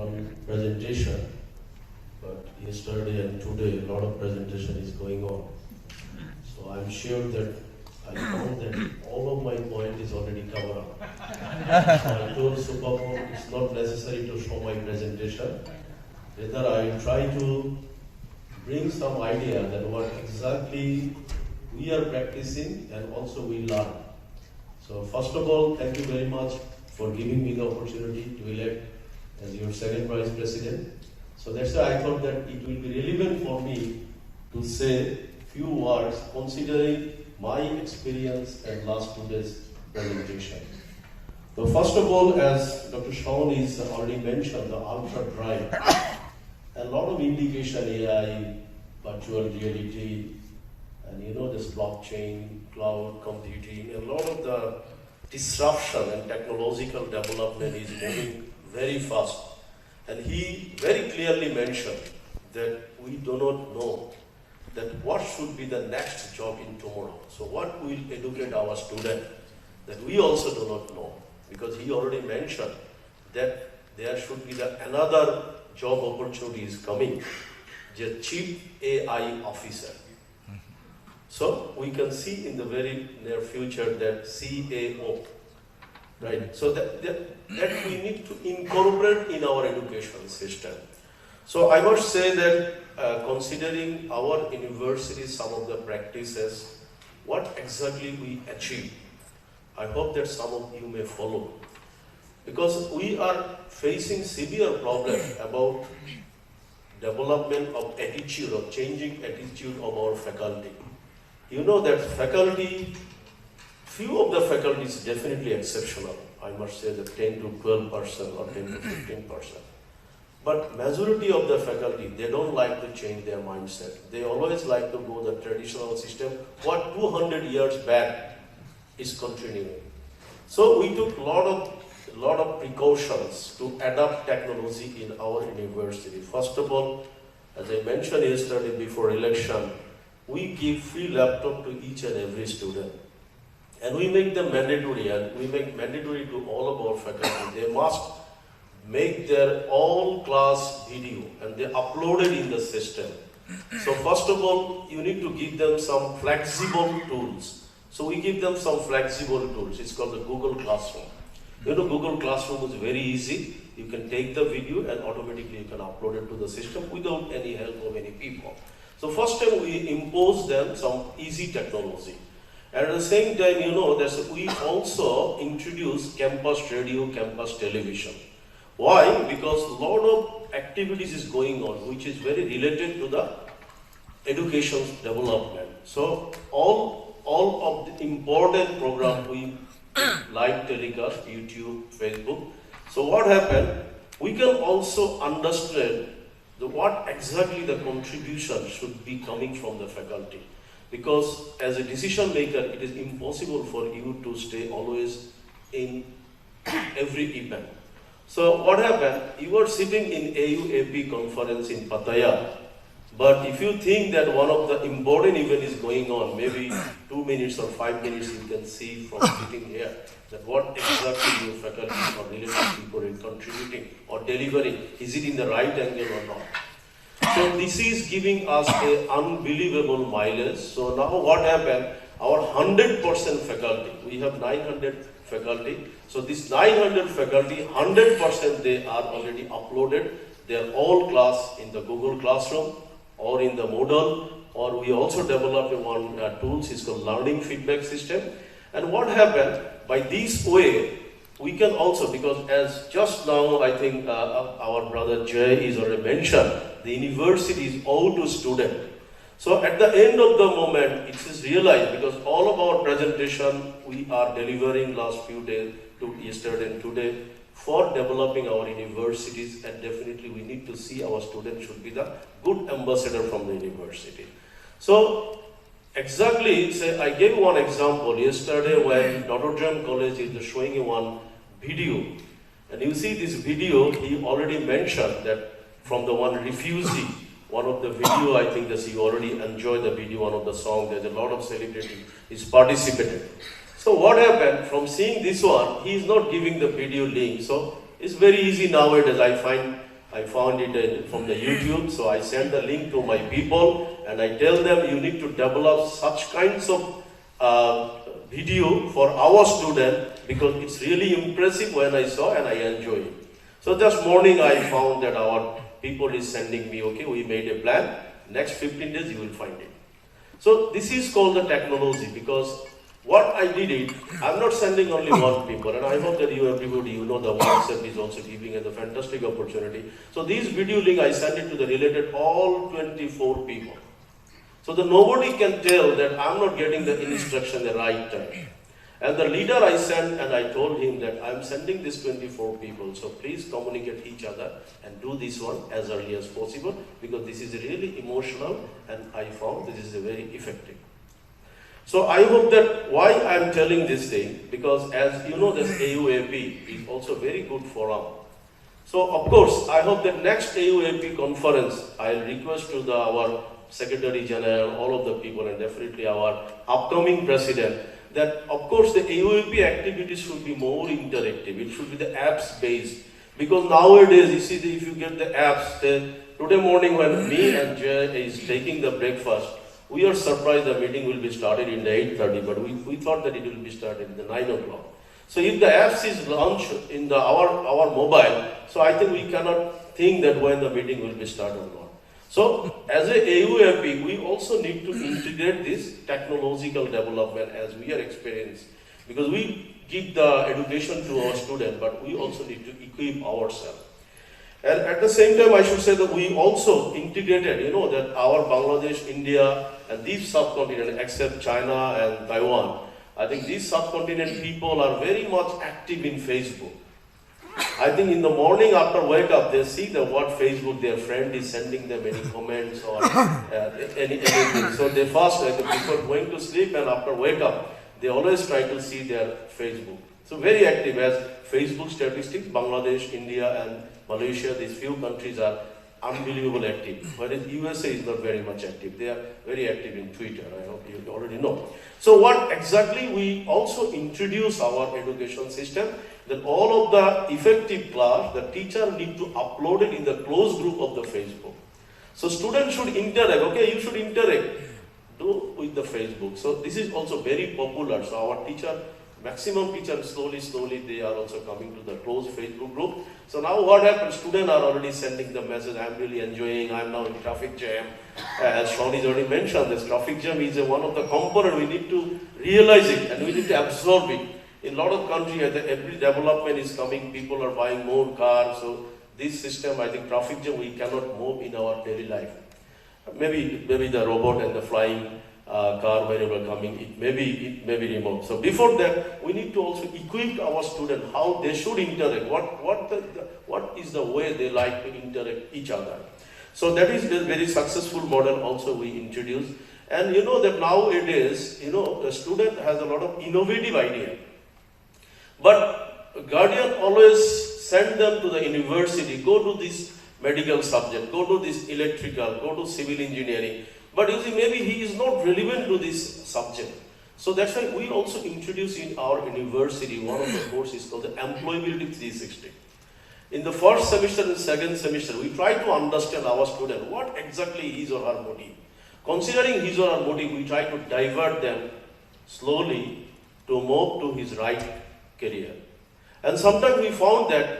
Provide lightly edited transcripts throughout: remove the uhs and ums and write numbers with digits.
one presentation, but yesterday and today a lot of presentation is going on. So I'm sure that I found that all of my point is already covered up. So I told Sabur it's not necessary to show my presentation. Rather, I try to bring some idea that what exactly we are practicing and also we learn. So first of all, thank you very much for giving me the opportunity to elect as your second vice president. So that's why I thought that it will be relevant for me to say few words considering my experience and last 2 days presentation. So first of all, as Dr. Shaun is already mentioned, the ultra drive, a lot of indication AI, virtual reality, and this blockchain, cloud computing, a lot of the disruption and technological development is moving very fast. And he very clearly mentioned that we do not know that what should be the next job in tomorrow. So what will educate our student that we also do not know, because he already mentioned that there should be another job opportunities coming, the chief AI officer. So we can see in the very near future that CAO, right? So that we need to incorporate in our education system. So I must say that considering our university, some of the practices, what exactly we achieve, I hope that some of you may follow. Because we are facing severe problem about development of attitude, of changing attitude of our faculty. You know that faculty, few of the faculty is definitely exceptional. I must say that 10 to 12% or 10 to 15%. But majority of the faculty, they don't like to change their mindset. They always like to go the traditional system, what 200 years back is continuing. So we took a lot of precautions to adapt technology in our university. First of all, as I mentioned yesterday before election, we give free laptop to each and every student. And we make them mandatory, and we make mandatory to all of our faculty. They must make their all class video and they upload it in the system. So first of all, you need to give them some flexible tools. So we give them some flexible tools. It's called the Google Classroom. Google Classroom is very easy. You can take the video and automatically you can upload it to the system without any help of any people. So first time we impose them some easy technology. And at the same time, we also introduce campus radio, campus television. Why? Because a lot of activities is going on, which is very related to the education development. So all of the important program we live telecast, YouTube, Facebook. So what happened? We can also understand what exactly the contribution should be coming from the faculty. Because as a decision maker, it is impossible for you to stay always in every event. So what happened? You are sitting in AUAP conference in Pattaya, but if you think that one of the important event is going on, maybe 2 minutes or 5 minutes you can see from sitting here, that what exactly your faculty or related people are contributing or delivering, is it in the right angle or not? So this is giving us an unbelievable mileage. So now what happened? Our 100% faculty, we have 900 faculty. So this 900 faculty, 100% they are already uploaded. They are all class in the Google Classroom or in the Moodle, or we also developed one tools, it's called learning feedback system. And what happened? By this way, we can also, because as just now I think our brother Jay is already mentioned, the university is all to student. So at the end of the moment, it is realized, because all of our presentation we are delivering last few days to yesterday and today for developing our universities, and definitely we need to see our students should be the good ambassador from the university. So exactly, say I gave one example yesterday when Notre Dame College is showing one video, and you see this video, he already mentioned that from the one refugee, one of the video, I think that you already enjoyed the video, one of the song, there's a lot of celebrity is participated. So what happened, from seeing this one, he is not giving the video link. So it's very easy nowadays, I find I found it from the YouTube, so I send the link to my people and I tell them you need to develop such kinds of video for our student because it's really impressive when I saw and I enjoy it. So this morning I found that our people is sending me, okay, we made a plan, next 15 days you will find it. So this is called the technology because what I did it, I'm not sending only one people, and I hope that you everybody, you know the WhatsApp is also giving us a fantastic opportunity. So this video link I send it to the related all 24 people. So that nobody can tell that I'm not getting the instruction the right time. And the leader I sent and I told him that I'm sending this 24 people, so please communicate each other and do this one as early as possible because this is really emotional and I found this is very effective. So I hope that why I'm telling this thing, because as you know, this AUAP is also very good forum. So of course, I hope that next AUAP conference, I'll request to our Secretary General, all of the people, and definitely our upcoming President, that of course the AUAP activities should be more interactive. It should be the apps based. Because nowadays, you see, if you get the apps, then today morning when me and Jay is taking the breakfast, we are surprised the meeting will be started in the 8:30, but we thought that it will be started in the 9 o'clock. So if the apps is launched in our mobile, so I think we cannot think that when the meeting will be started or not. So as a AUAP, we also need to integrate this technological development as we are experienced. Because we give the education to our students, but we also need to equip ourselves. And at the same time, I should say that we also integrated, you know, that our Bangladesh, India, and these subcontinent, except China and Taiwan, I think these subcontinent people are very much active in Facebook. I think in the morning after wake up, they see the what Facebook their friend is sending them any comments or anything. So they first, before going to sleep and after wake up, they always try to see their Facebook. So very active as Facebook statistics, Bangladesh, India, and Malaysia, these few countries are unbelievable active, whereas USA is not very much active. They are very active in Twitter, I hope you already know. So what exactly we also introduce our education system, that all of the effective class, the teacher need to upload it in the closed group of the Facebook. So students should interact, okay, you should interact with the Facebook. So this is also very popular. So our teacher, maximum teachers slowly they are also coming to the closed Facebook group. So now what happens, students are already sending the message, I'm really enjoying, I'm now in traffic jam. As Sean has already mentioned, this traffic jam is one of the components, we need to realize it and we need to absorb it. In a lot of countries, every development is coming, people are buying more cars, so this system, I think traffic jam we cannot move in our daily life. Maybe the robot and the flying car whenever coming, it may be remote. So before that, we need to also equip our students how they should interact. What is the way they like to interact each other? So that is a very successful model also we introduced. And you know that nowadays, you know, a student has a lot of innovative idea. But guardian always send them to the university, go to this medical subject, go to this electrical, go to civil engineering. But you see, maybe he is not relevant to this subject. So that's why we also introduce in our university, one of the courses called the Employability 360. In the first semester and second semester, we try to understand our student, what exactly his or her motive. Considering his or her motive, we try to divert them slowly to move to his right career. And sometimes we found that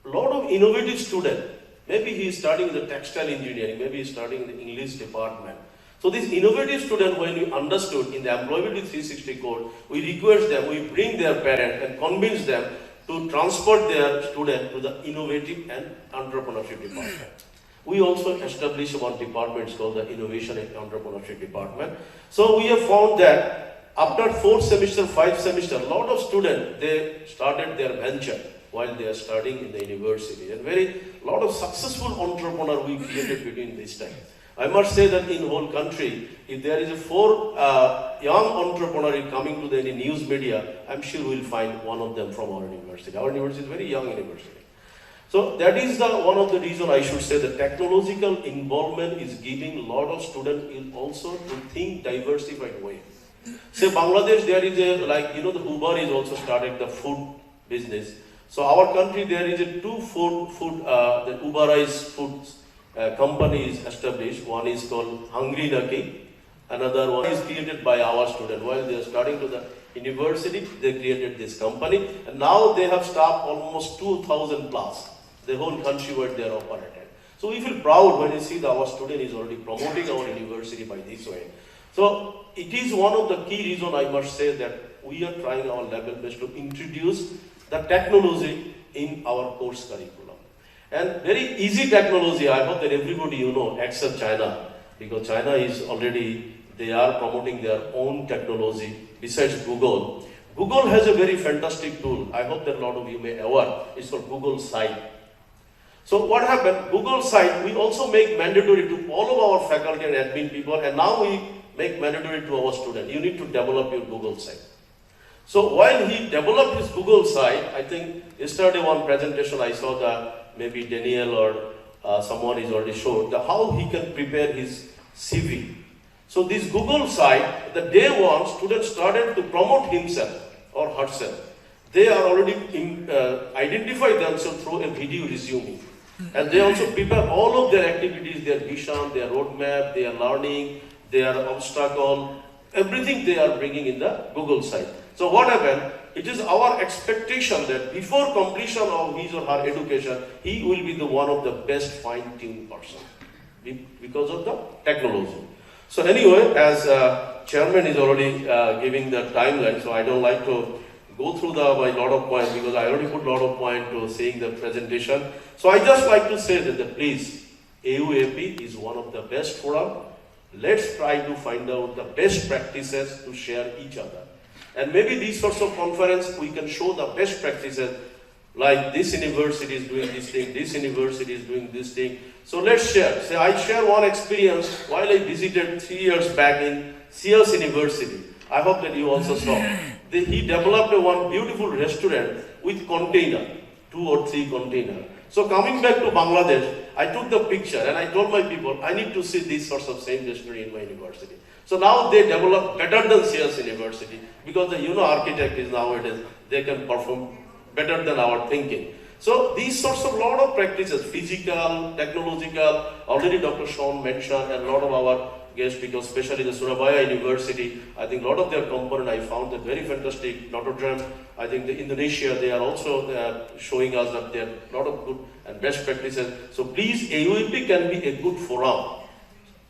a lot of innovative students, maybe he is studying the textile engineering, maybe he is studying the English department. So this innovative student, when we understood in the Employability 360 code, we request them, we bring their parents and convince them to transport their student to the innovative and entrepreneurship department. We also established one department called the Innovation and Entrepreneurship Department. So we have found that after 4 semester, 5 semester, a lot of students, they started their venture while they are studying in the university. And a lot of successful entrepreneurs we created between this time. I must say that in whole country, if there is a 4 young entrepreneurs coming to the any news media, I'm sure we'll find one of them from our university. Our university is a very young university. So that is one of the reasons I should say the technological involvement is giving a lot of students also to think diversified way. Say Bangladesh, there is the Uber is also started the food business. So our country, there is a two the Uberized food company is established. One is called Hungry Lucky. Another one is created by our student. While they are studying to the university, they created this company. And now they have staff almost 2,000 plus. The whole countrywide they are operated. So we feel proud when you see that our student is already promoting our university by this way. So it is one of the key reasons I must say that we are trying our level best to introduce the technology in our course curriculum. And very easy technology, I hope that everybody you know, except China, because China is already, they are promoting their own technology besides Google. Google has a very fantastic tool. I hope that a lot of you may aware. It's called Google Site. So what happened, Google Site, we also make mandatory to all of our faculty and admin people, and now we make mandatory to our students. You need to develop your Google Site. So while he developed his Google Site, I think yesterday one presentation I saw that maybe Daniel or someone is already showed how he can prepare his CV. So this Google Site, the day one, students started to promote himself or herself. They are already identify themselves through a video resume. And they also prepare all of their activities, their vision, their roadmap, their learning, their obstacle, everything they are bringing in the Google Site. So what happened? It is our expectation that before completion of his or her education, he will be the one of the best fine-tuned person because of the technology. So anyway, as chairman is already giving the timeline, so I don't like to go through my lot of points because I already put a lot of points to seeing the presentation. So I just like to say that please, AUAP is one of the best forum. Let's try to find out the best practices to share each other. And maybe these sorts of conference, we can show the best practices, like this university is doing this thing, this university is doing this thing. So let's share. Say, I share one experience while I visited 3 years back in CS University. I hope that you also saw. He developed one beautiful restaurant with container, 2 or 3 containers. So coming back to Bangladesh, I took the picture and I told my people, I need to see these sorts of same restaurant in my university. So now they develop better than CS University because the architect is nowadays, they can perform better than our thinking. So these sorts of lot of practices, physical, technological, already Dr. Sean mentioned, and a lot of our guests, because especially the Surabaya University, I think a lot of their component I found that very fantastic. Notre Dame, I think the Indonesia, they are also showing us that there are a lot of good and best practices. So please, AUAP can be a good forum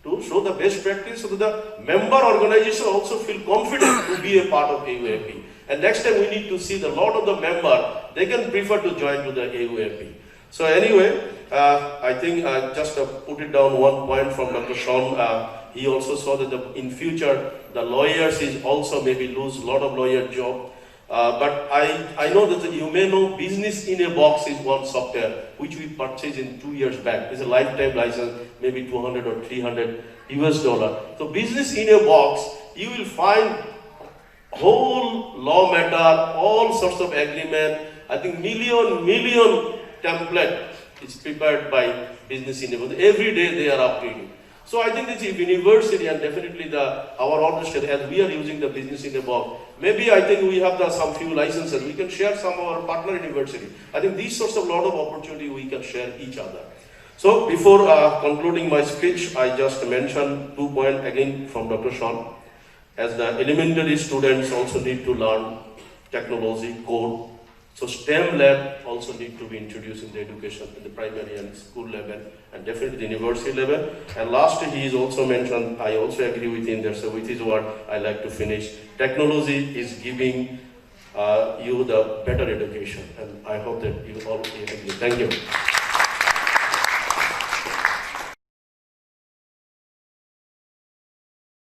to show the best practice so that the member organization also feel confident to be a part of AUAP. And next time we need to see the lot of the member, they can prefer to join to the AUAP. So anyway, I think I just put it down one point from Dr. Sean. He also saw that in future, the lawyers is also maybe lose a lot of lawyer job. But I know that you may know Business in a Box is one software which we purchased in 2 years back. It's a lifetime license, maybe 200 or 300 US dollar. So Business in a Box, you will find whole law matter, all sorts of agreement. I think million template is prepared by Business in a Box. Every day they are updating. So I think this university and definitely our organization, as we are using the Business in a Box, maybe I think we have some few licenses. We can share some of our partner university. I think these sorts of lot of opportunity we can share each other. So before concluding my speech, I just mentioned 2 points again from Dr. Sean. As the elementary students also need to learn technology, code. So STEM lab also need to be introduced in the education in the primary and school level and definitely the university level. And last, he is also mentioned, I also agree with him there, so with his word, I like to finish. Technology is giving you the better education, and I hope that you all agree. Thank you.